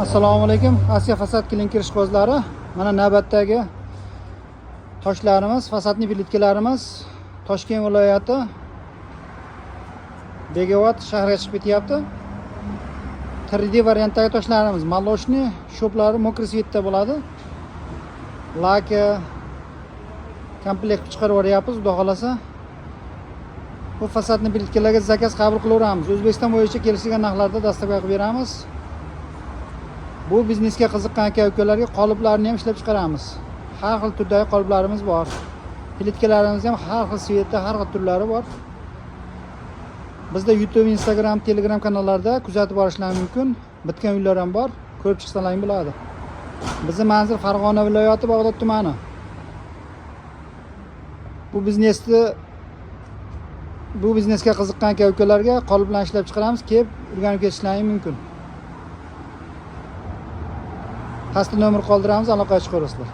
Assalomu alaykum. Asiya fasad klinker ishqibozlari. Mana navbatdagi toshlarimiz, fasadni plitkalarimiz Toshkent viloyati Begovat shahriga chiqib ketyapti. 3D variantdagi toshlarimiz maloshni, shoplari mokri svetda bo'ladi. Laki komplekt chiqarib yuboryapmiz, xudo xolasa. Bu fasadni plitkalarga zakaz qabul qilaveramiz. O'zbekiston bo'yicha kelishilgan narxlarda dastlab qilib beramiz. Bu biznesga qiziqqan aka-ukalarga qoliplarni ham ishlab chiqaramiz. Har xil turdagi qoliplarimiz bor. Plitkalarimiz ham har xil svetda, har xil turlari bor. Bizda YouTube, Instagram, Telegram kanallarda kuzatib borishingiz mumkin. Bitgan uylar ham bor. Ko'rib chiqsalaring bo'ladi. Bizning manzil Farg'ona viloyati, Bag'dod tumani. Bu biznesga qiziqqan aka-ukalarga qoliplarni ishlab chiqaramiz, kelib o'rganib ketishlaring mumkin. Pastda nomer qoldiramiz, aloqaga chiqaverasizlar.